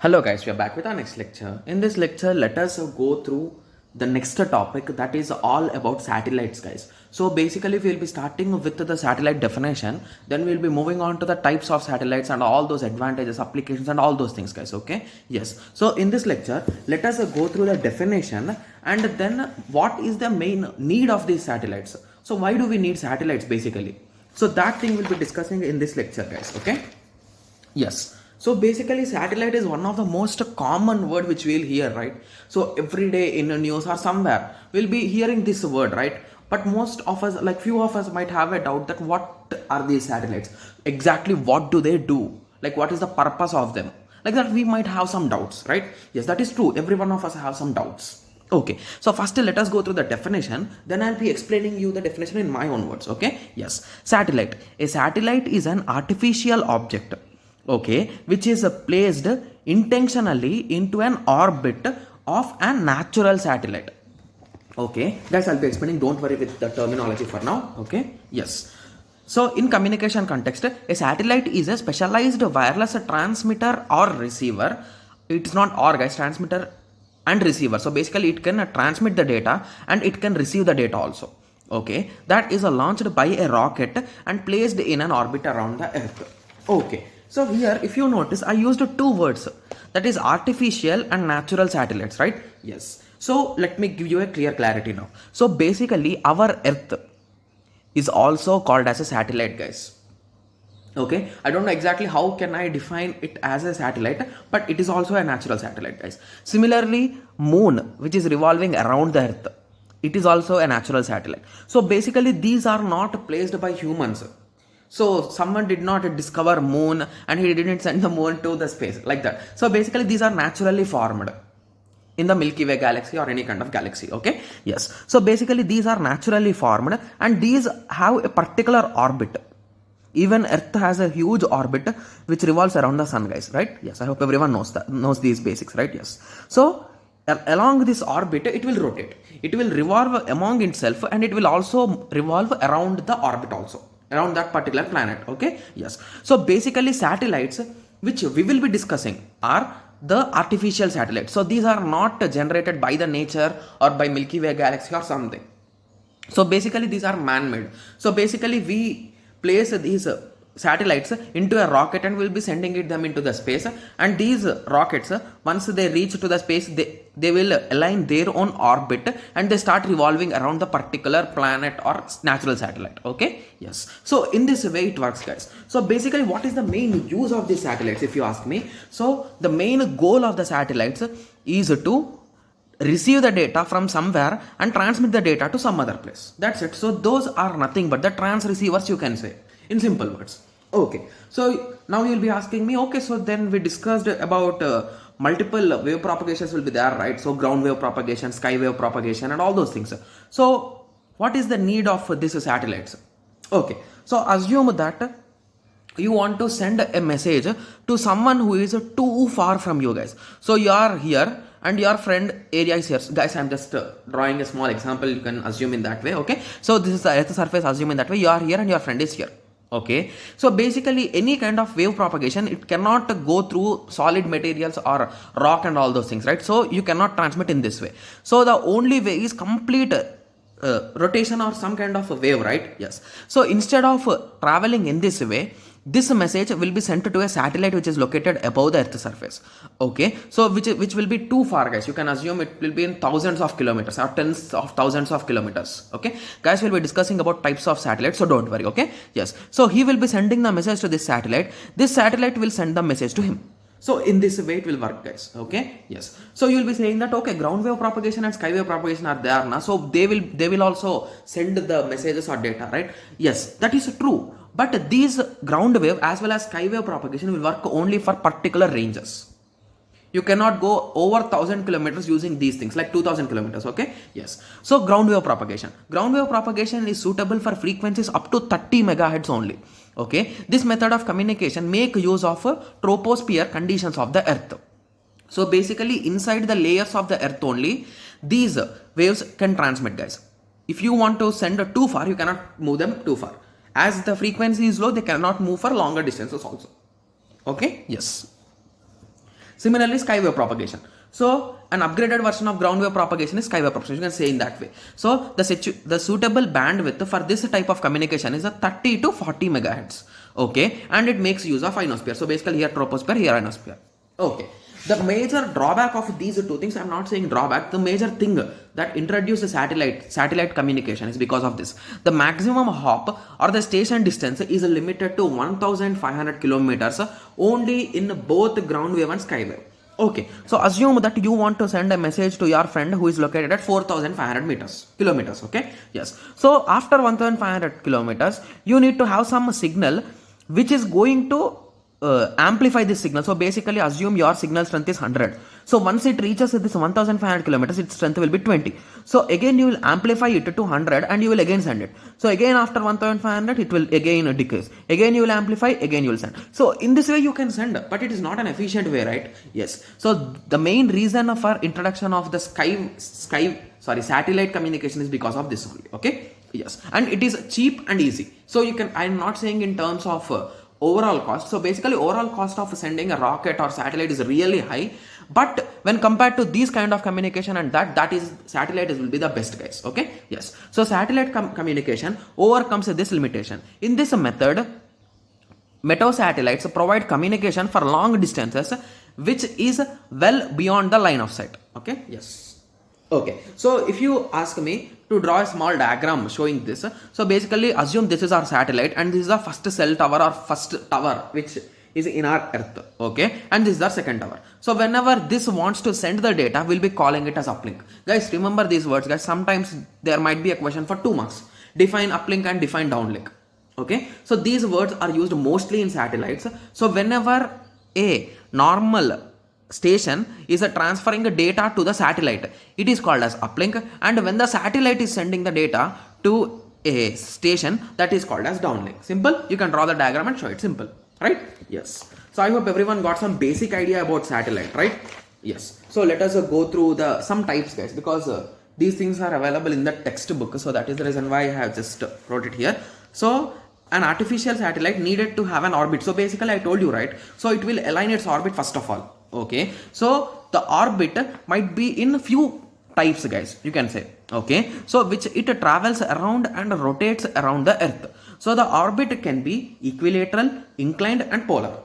Hello guys, we are back with our next lecture. In this lecture, let us go through the next topic that is all about satellites guys. So basically we'll be starting with the satellite definition, then we'll be moving on to the types of satellites and all those advantages, applications and all those things guys, okay? Yes. So in this lecture, let us go through the definition and then what is the main need of these satellites. So why do we need satellites basically? So that thing we'll be discussing in this lecture guys, okay? Yes. So basically satellite is one of the most common word which we'll hear, right? So every day in the news or somewhere we'll be hearing this word, right? But most of us, like few of us might have a doubt that what are these satellites? Exactly what do they do? Like what is the purpose of them? Like that we might have some doubts, right? Yes, that is true. Every one of us have some doubts. Okay, so first let us go through the definition, then I'll be explaining you the definition in my own words, okay? Yes, satellite. A satellite is an artificial object, okay, which is placed intentionally into an orbit of a natural satellite. Okay, guys, I'll be explaining, don't worry with the terminology for now, okay? Yes. So in communication context, a satellite is a specialized wireless transmitter or receiver. It's not or guys, transmitter and receiver. So basically it can transmit the data and it can receive the data also. Okay, that is launched by a rocket and placed in an orbit around the earth. Okay, so here if you notice I used two words, that is artificial and natural satellites, right? Yes. So let me give you a clear clarity now. So basically our earth is also called as a satellite guys. Okay, I don't know exactly how can I define it as a satellite, but it is also a natural satellite guys. Similarly, moon which is revolving around the earth, it is also a natural satellite. So basically these are not placed by humans. So someone did not discover moon and he didn't send the moon to the space like that. So basically these are naturally formed in the Milky Way galaxy or any kind of galaxy, okay? Yes. So basically these are naturally formed and these have a particular orbit. Even Earth has a huge orbit which revolves around the sun, guys, right? Yes, I hope everyone knows these basics, right? Yes. So along this orbit, it will rotate. It will revolve among itself and it will also revolve around the orbit also, around that particular planet, okay? Yes. So basically satellites which we will be discussing are the artificial satellites. So these are not generated by the nature or by Milky Way galaxy or something. So basically these are man-made. So basically we place these satellites into a rocket and we'll be sending them into the space, and these rockets once they reach to the space they will align their own orbit and they start revolving around the particular planet or natural satellite, okay? Yes. So in this way it works guys. So basically what is the main use of these satellites if you ask me? So the main goal of the satellites is to receive the data from somewhere and transmit the data to some other place. That's it. So those are nothing but the trans receivers, you can say in simple words. Okay, so now you'll be asking me, okay, so then we discussed about multiple wave propagations will be there, right? So ground wave propagation, sky wave propagation and all those things. So what is the need of these satellites? Okay, so assume that you want to send a message to someone who is too far from you guys. So you are here and your friend area is here. Guys, I'm just drawing a small example. You can assume in that way, okay? So this is the earth surface, assume in that way. You are here and your friend is here, okay? So basically any kind of wave propagation, it cannot go through solid materials or rock and all those things, right? So you cannot transmit in this way. So the only way is complete rotation or some kind of a wave, right? Yes. So instead of traveling in this way, this message will be sent to a satellite which is located above the earth surface, okay? So which will be too far guys. You can assume it will be in thousands of kilometers or tens of thousands of kilometers, okay? Guys, we'll be discussing about types of satellites, so don't worry, okay? Yes. So he will be sending the message to this satellite will send the message to him. So in this way it will work guys, okay? Yes. So you will be saying that, okay, ground wave propagation and sky wave propagation are there now, so they will also send the messages or data, right? Yes, that is true. But these ground wave as well as sky wave propagation will work only for particular ranges. You cannot go over 1000 kilometers using these things, like 2000 kilometers, okay? Yes. So ground wave propagation. Ground wave propagation is suitable for frequencies up to 30 megahertz only. Okay. This method of communication make use of troposphere conditions of the earth. So basically inside the layers of the earth only these waves can transmit guys. If you want to send too far, you cannot move them too far. As the frequency is low, they cannot move for longer distances also. Okay? Yes. Similarly, skywave propagation. So an upgraded version of ground wave propagation is skywave propagation. You can say in that way. So the suitable bandwidth for this type of communication is a 30 to 40 megahertz. Okay, and it makes use of ionosphere. So basically here troposphere, here ionosphere. Okay. The major drawback of these two things, I'm not saying drawback, the major thing that introduced satellite communication is because of this. The maximum hop or the station distance is limited to 1500 kilometers only in both ground wave and skywave. Okay, so assume that you want to send a message to your friend who is located at 4500 kilometers. Okay, yes. So after 1500 kilometers, you need to have some signal which is going to amplify this signal. So basically assume your signal strength is 100. So once it reaches this 1500 kilometers, its strength will be 20. So again you will amplify it to 100 and you will again send it. So again after 1500 it will again decrease. Again you will amplify, again you will send. So in this way you can send, but it is not an efficient way, right? Yes. So the main reason for introduction of the satellite communication is because of this only. Okay. Yes. And it is cheap and easy. So you can, I'm not saying in terms of overall cost. So basically overall cost of sending a rocket or satellite is really high, but when compared to these kind of communication and that is satellite will be the best, guys. Okay, yes. So satellite communication overcomes this limitation. In this method, metasatellites provide communication for long distances which is well beyond the line of sight. Okay, yes. Okay, so if you ask me to draw a small diagram showing this, so basically assume this is our satellite and this is the first cell tower or first tower which is in our earth. Okay, and this is our second tower. So whenever this wants to send the data, we'll be calling it as uplink. Guys, remember these words, guys. Sometimes there might be a question for 2 marks. Define uplink and define downlink. Okay, so these words are used mostly in satellites. So whenever a normal station is transferring the data to the satellite, it is called as uplink, and when the satellite is sending the data to a station, that is called as downlink. Simple. You can draw the diagram and show it. Simple, right? Yes. So I hope everyone got some basic idea about satellite, right? Yes. So let us go through some types, guys, because these things are available in the textbook. So that is the reason why I have just wrote it here. So an artificial satellite needed to have an orbit. So basically I told you, right? So it will align its orbit first of all. Okay, so the orbit might be in few types, guys, you can say. Okay, so which it travels around and rotates around the earth. So the orbit can be equilateral, inclined and polar.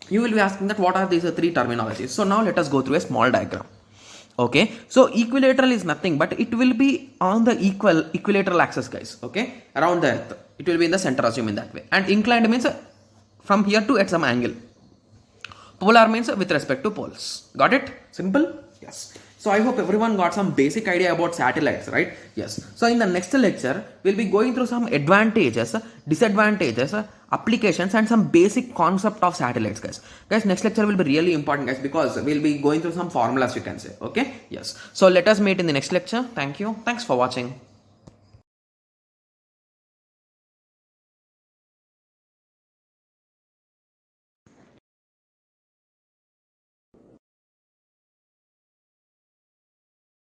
You will be asking that what are these three terminologies. So now let us go through a small diagram. Okay, so equilateral is nothing but it will be on the equilateral axis, guys. Okay, around the earth, it will be in the center, assume in that way. And inclined means from here to at some angle. Polar means with respect to poles. Got it? Simple? Yes. So I hope everyone got some basic idea about satellites, right? Yes. So in the next lecture, we'll be going through some advantages, disadvantages, applications and some basic concept of satellites, guys. Guys, next lecture will be really important, guys, because we'll be going through some formulas, you can say. Okay? Yes. So let us meet in the next lecture. Thank you. Thanks for watching.